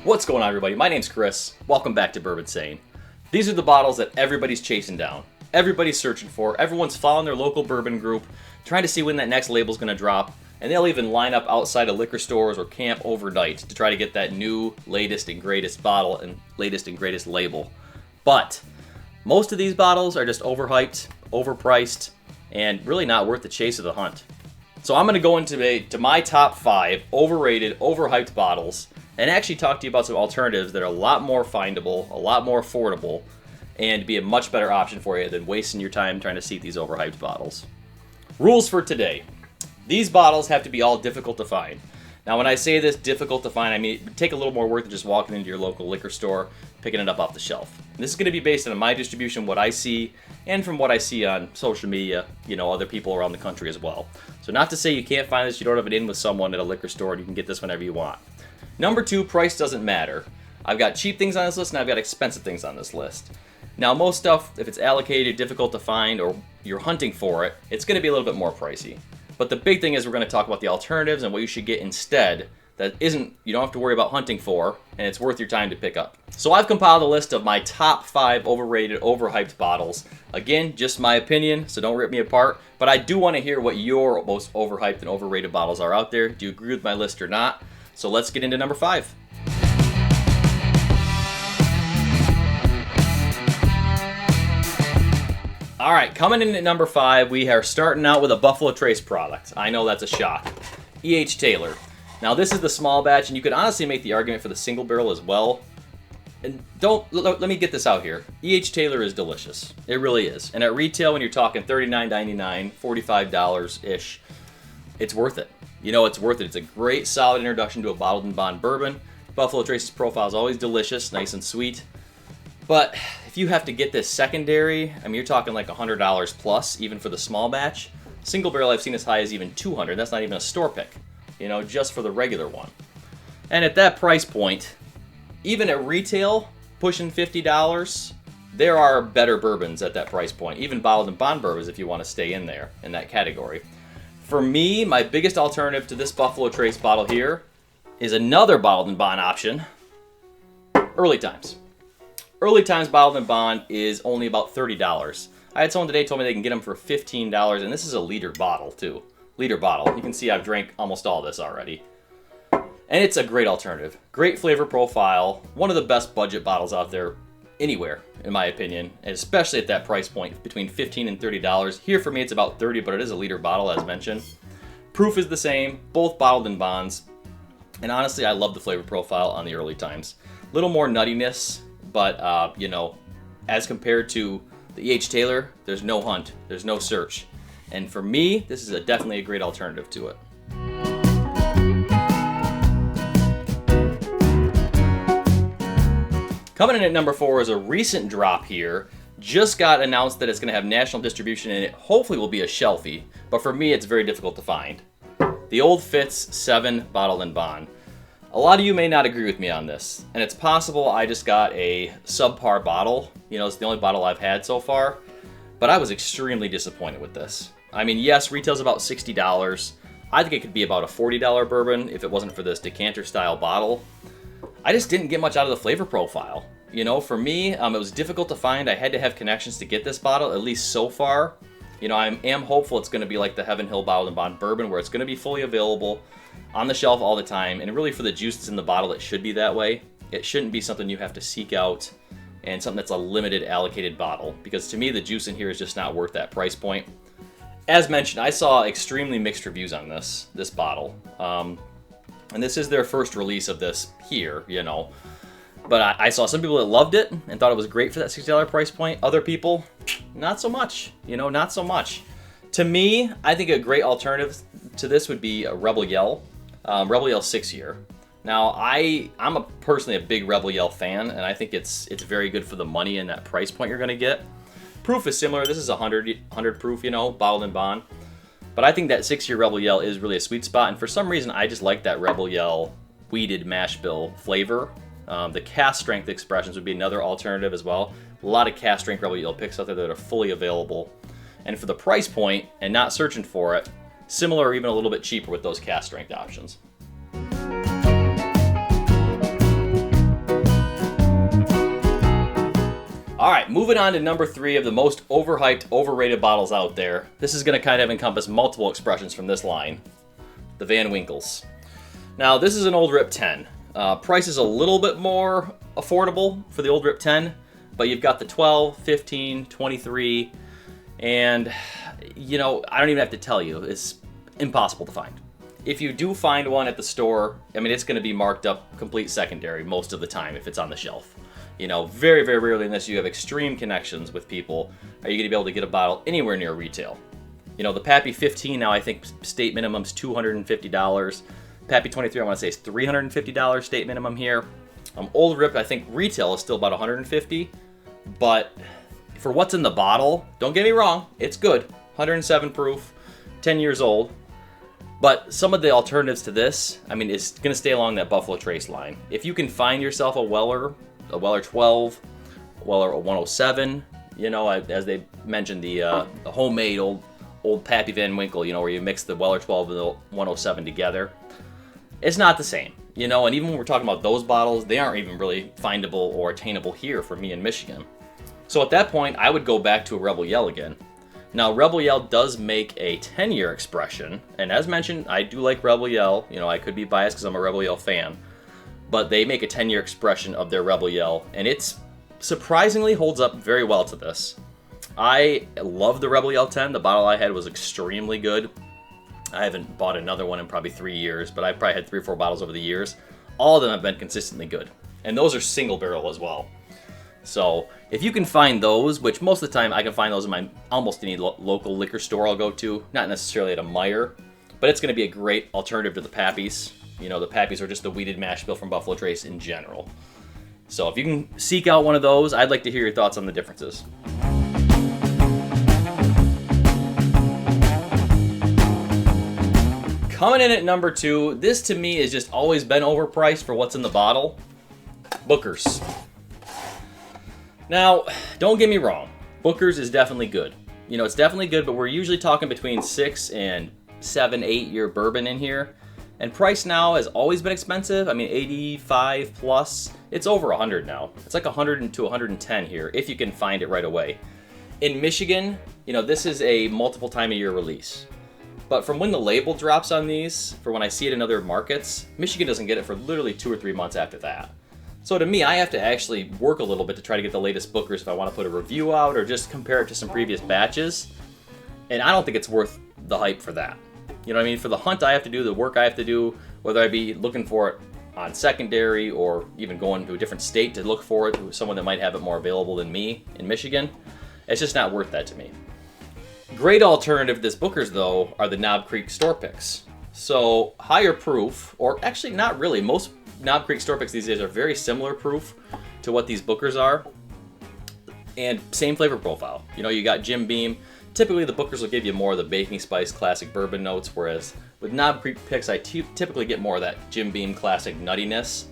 What's going on, everybody? My name's Chris. Welcome back to Bourbon Sane. These are the bottles that everybody's chasing down. Everybody's searching for. Everyone's following their local bourbon group, trying to see when that next label's going to drop. And they'll even line up outside of liquor stores or camp overnight to try to get that new, latest and greatest bottle and latest and greatest label. But most of these bottles are just overhyped, overpriced, and really not worth the chase of the hunt. So I'm going to go into my top 5 overrated, overhyped bottles and actually talk to you about some alternatives that are a lot more findable, a lot more affordable, and be a much better option for you than wasting your time trying to seek these overhyped bottles. Rules for today. These bottles have to be all difficult to find. Now when I say this difficult to find, I mean it would take a little more work than just walking into your local liquor store, picking it up off the shelf. And this is going to be based on my distribution, what I see, and from what I see on social media, other people around the country as well. So not to say you can't find this, you don't have it in with someone at a liquor store, and you can get this whenever you want. Number 2, price doesn't matter. I've got cheap things on this list, and I've got expensive things on this list. Now most stuff, if it's allocated, difficult to find, or you're hunting for it, it's going to be a little bit more pricey. But the big thing is we're going to talk about the alternatives and what you should get instead that you don't have to worry about hunting for, and it's worth your time to pick up. So I've compiled a list of my top 5 overrated, overhyped bottles. Again, just my opinion, so don't rip me apart, but I do want to hear what your most overhyped and overrated bottles are out there. Do you agree with my list or not? So let's get into number 5. All right, coming in at number 5, we are starting out with a Buffalo Trace product. I know that's a shock. E.H. Taylor. Now this is the small batch, and you could honestly make the argument for the single barrel as well. And let me get this out here. E.H. Taylor is delicious. It really is. And at retail, when you're talking $39.99, $45-ish, it's worth it. It's worth it. It's a great, solid introduction to a bottled and bond bourbon. Buffalo Trace's profile is always delicious, nice and sweet. But if you have to get this secondary, I mean, you're talking like $100 plus, even for the small batch. Single barrel I've seen as high as even $200. That's not even a store pick, just for the regular one. And at that price point, even at retail, pushing $50, there are better bourbons at that price point. Even bottled and bond bourbons if you want to stay in there, in that category. For me, my biggest alternative to this Buffalo Trace bottle here is another bottled and bond option, Early Times. Early Times bottled and bond is only about $30. I had someone today told me they can get them for $15, and this is a liter bottle too. Liter bottle. You can see I've drank almost all this already. And it's a great alternative. Great flavor profile. One of the best budget bottles out there anywhere, in my opinion, and especially at that price point between $15 and $30. Here for me it's about $30, but it is a liter bottle as mentioned. Proof is the same, both bottled and bonds. And honestly, I love the flavor profile on the Early Times. Little more nuttiness, but as compared to the E.H. Taylor, there's no hunt, there's no search. And for me, this is definitely a great alternative to it. Coming in at number 4 is a recent drop here. Just got announced that it's going to have national distribution and it hopefully will be a shelfie, but for me it's very difficult to find. The Old Fitz 7 Bottled and Bond. A lot of you may not agree with me on this, and it's possible I just got a subpar bottle. It's the only bottle I've had so far, but I was extremely disappointed with this. I mean, yes, retail's about $60. I think it could be about a $40 bourbon if it wasn't for this decanter style bottle. I just didn't get much out of the flavor profile. For me, it was difficult to find. I had to have connections to get this bottle, at least so far. I am hopeful it's going to be like the Heaven Hill Bottled and Bond bourbon, where it's going to be fully available on the shelf all the time. And really for the juice that's in the bottle, it should be that way. It shouldn't be something you have to seek out and something that's a limited allocated bottle. Because to me, the juice in here is just not worth that price point. As mentioned, I saw extremely mixed reviews on this bottle. And this is their first release of this here, But I saw some people that loved it and thought it was great for that $60 price point. Other people, not so much, not so much. To me, I think a great alternative to this would be a Rebel Yell. Rebel Yell 6-year. Now, I'm personally a big Rebel Yell fan, and I think it's very good for the money and that price point you're going to get. Proof is similar. This is 100 proof, bottled and bond. But I think that 6-year Rebel Yell is really a sweet spot, and for some reason, I just like that Rebel Yell wheated mash bill flavor. The cast strength expressions would be another alternative as well. A lot of cast strength Rebel Yell picks out there that are fully available. And for the price point, and not searching for it, similar or even a little bit cheaper with those cast strength options. right, moving on to number 3 of the most overhyped, overrated bottles out there. This is going to kind of encompass multiple expressions from this line. The Van Winkles. Now, this is an Old Rip 10. Price is a little bit more affordable for the Old Rip 10, but you've got the 12, 15, 23, and, you know, I don't even have to tell you, it's impossible to find. If you do find one at the store, I mean, it's going to be marked up complete secondary most of the time if it's on the shelf. You know, very, very rarely, unless you have extreme connections with people, are you going to be able to get a bottle anywhere near retail. You know, the Pappy 15 now, I think state minimum's $250. Pappy 23, I want to say, is $350 state minimum here. Old Rip, I think retail is still about $150, but for what's in the bottle, don't get me wrong, it's good. 107 proof, 10 years old. But some of the alternatives to this, I mean, it's going to stay along that Buffalo Trace line. If you can find yourself a Weller 12, Weller 107, you know, as they mentioned, the homemade old Pappy Van Winkle, you know, where you mix the Weller 12 and the 107 together. It's not the same, you know, and even when we're talking about those bottles, they aren't even really findable or attainable here for me in Michigan. So at that point, I would go back to a Rebel Yell again. Now, Rebel Yell does make a 10-year expression, and as mentioned, I do like Rebel Yell. You know, I could be biased because I'm a Rebel Yell fan, but they make a 10-year expression of their Rebel Yell, and it's surprisingly holds up very well to this. I love the Rebel Yell 10. The bottle I had was extremely good. I haven't bought another one in probably 3 years, but I've probably had 3 or 4 bottles over the years. All of them have been consistently good, and those are single barrel as well. So if you can find those, which most of the time I can find those in my almost any local liquor store I'll go to, not necessarily at a Meijer, but it's going to be a great alternative to the Pappies. You know, the Pappies are just the weeded mash bill from Buffalo Trace in general. So if you can seek out one of those, I'd like to hear your thoughts on the differences. Coming in at number 2, this to me has just always been overpriced for what's in the bottle. Booker's. Now, don't get me wrong, Booker's is definitely good. You know, it's definitely good, but we're usually talking between 6 and 7, 8-year bourbon in here. And price now has always been expensive. I mean, 85 plus. It's over 100 now. It's like 100 to 110 here, if you can find it right away. In Michigan, you know, this is a multiple time a year release. But from when the label drops on these, for when I see it in other markets, Michigan doesn't get it for literally 2 or 3 months after that. So to me, I have to actually work a little bit to try to get the latest Booker's if I want to put a review out or just compare it to some previous batches. And I don't think it's worth the hype for that. You know what I mean? For the hunt I have to do, the work I have to do, whether I be looking for it on secondary or even going to a different state to look for it, someone that might have it more available than me in Michigan, it's just not worth that to me. Great alternative to this Booker's, though, are the Knob Creek store picks. So higher proof, or actually not really, most Knob Creek store picks these days are very similar proof to what these Booker's are, and same flavor profile. You know, you got Jim Beam. Typically, the Booker's will give you more of the baking spice classic bourbon notes, whereas with Knob Creek picks, I typically get more of that Jim Beam classic nuttiness.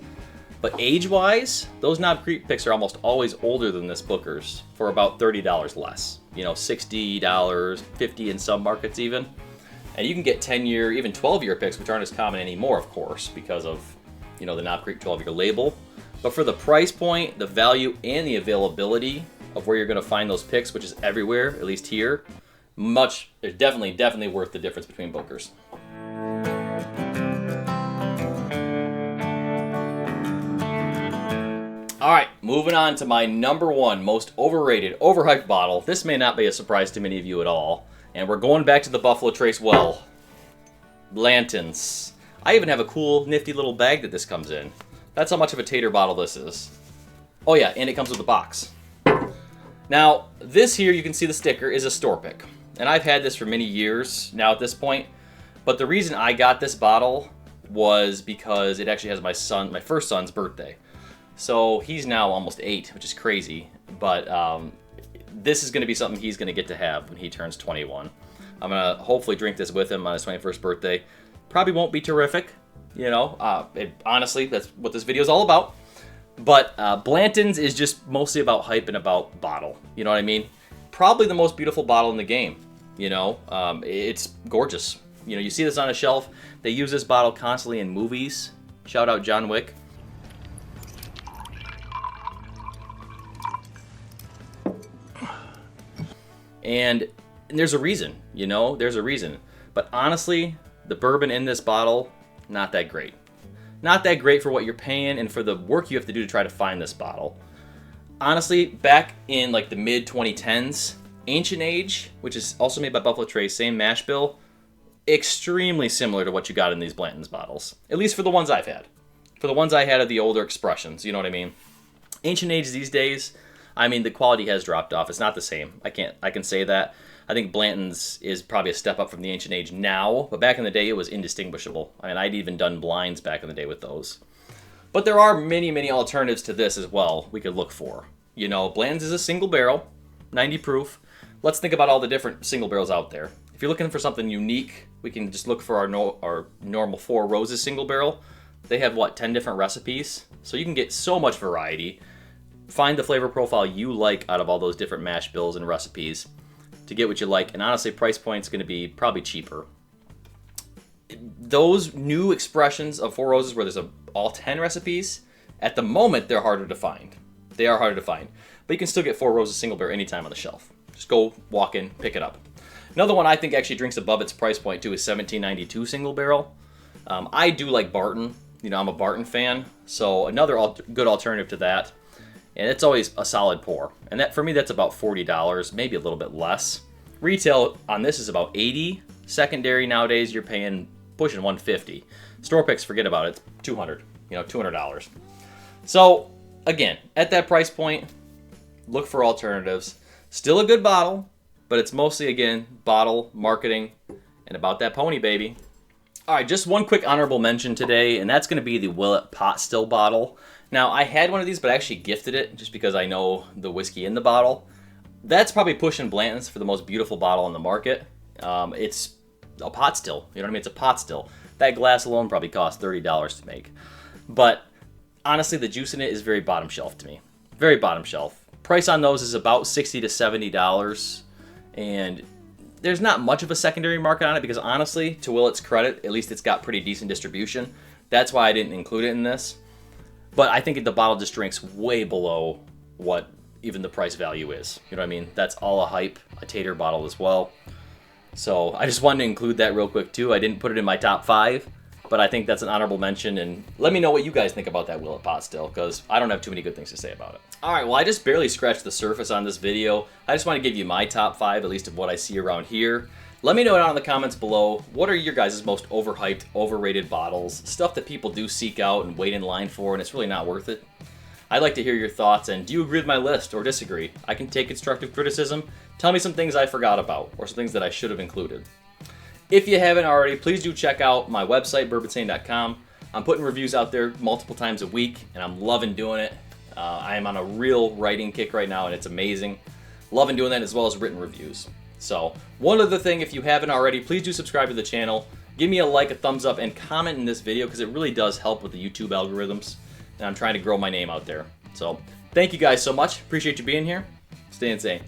But age-wise, those Knob Creek picks are almost always older than this Booker's for about $30 less. You know, $60, $50 in some markets even. And you can get 10-year, even 12-year picks, which aren't as common anymore, of course, because of, you know, the Knob Creek 12-year label. But for the price point, the value, and the availability of where you're going to find those picks, which is everywhere, at least here, they're definitely worth the difference between Booker's. All right, moving on to my number 1 most overrated, overhyped bottle. This may not be a surprise to many of you at all. And we're going back to the Buffalo Trace well. Blanton's. I even have a cool, nifty little bag that this comes in. That's how much of a tater bottle this is. Oh yeah, and it comes with a box. Now, this here, you can see the sticker, is a store pick. And I've had this for many years now at this point. But the reason I got this bottle was because it actually has my first son's birthday. So he's now almost 8, which is crazy. But this is going to be something he's going to get to have when he turns 21. I'm going to hopefully drink this with him on his 21st birthday. Probably won't be terrific, you know. Honestly, that's what this video is all about. But Blanton's is just mostly about hype and about bottle. You know what I mean? Probably the most beautiful bottle in the game. You know, it's gorgeous. You know, you see this on a shelf. They use this bottle constantly in movies. Shout out John Wick. And there's a reason, you know, there's a reason. But honestly, the bourbon in this bottle, not that great. Not that great for what you're paying and for the work you have to do to try to find this bottle. Honestly, back in like the mid 2010s, Ancient Age, which is also made by Buffalo Trace, same mash bill, extremely similar to what you got in these Blanton's bottles. At least for the ones I've had. For the ones I had of the older expressions, you know what I mean? Ancient Age these days, I mean, the quality has dropped off. It's not the same. I can say that. I think Blanton's is probably a step up from the Ancient Age now, but back in the day it was indistinguishable. I mean, I'd even done blinds back in the day with those. But there are many, many alternatives to this as well we could look for. You know, Blanton's is a single barrel, 90 proof. Let's think about all the different single barrels out there. If you're looking for something unique, we can just look for our normal Four Roses single barrel. They have, what, 10 different recipes? So you can get so much variety. Find the flavor profile you like out of all those different mash bills and recipes to get what you like. And honestly, price point's going to be probably cheaper. Those new expressions of Four Roses where there's all 10 recipes, at the moment, they're harder to find. They are harder to find. But you can still get Four Roses single barrel anytime on the shelf. Just go, walk in, pick it up. Another one I think actually drinks above its price point too is $17.92 single barrel. I do like Barton. You know, I'm a Barton fan. So another good alternative to that. And it's always a solid pour. And that for me, that's about $40, maybe a little bit less. Retail on this is about $80. Secondary nowadays, you're paying pushing $150. Store picks, forget about it. It's $200. You know, $200. So again, at that price point, look for alternatives. Still a good bottle, but it's mostly, again, bottle, marketing, and about that pony, baby. All right, just one quick honorable mention today, and that's going to be the Willet Pot Still bottle. Now, I had one of these, but I actually gifted it just because I know the whiskey in the bottle. That's probably pushing Blanton's for the most beautiful bottle on the market. It's a pot still. You know what I mean? It's a pot still. That glass alone probably costs $30 to make. But honestly, the juice in it is very bottom shelf to me. Very bottom shelf. Price on those is about $60 to $70. And there's not much of a secondary market on it because honestly, to Willet's credit, at least it's got pretty decent distribution. That's why I didn't include it in this. But I think the bottle just drinks way below what even the price value is. You know what I mean? That's all a hype, a tater bottle as well. So I just wanted to include that real quick too. I didn't put it in my top 5, but I think that's an honorable mention. And let me know what you guys think about that Willet Pot Still, because I don't have too many good things to say about it. All right, well, I just barely scratched the surface on this video. I just want to give you my top 5, at least of what I see around here. Let me know down in the comments below, what are your guys' most overhyped, overrated bottles? Stuff that people do seek out and wait in line for, and it's really not worth it. I'd like to hear your thoughts, and do you agree with my list or disagree? I can take constructive criticism. Tell me some things I forgot about, or some things that I should have included. If you haven't already, please do check out my website, bourbonsane.com. I'm putting reviews out there multiple times a week, and I'm loving doing it. I am on a real writing kick right now, and it's amazing. Loving doing that as well as written reviews. So, one other thing, if you haven't already, please do subscribe to the channel. Give me a like, a thumbs up, and comment in this video because it really does help with the YouTube algorithms. And I'm trying to grow my name out there. So, thank you guys so much. Appreciate you being here. Stay insane.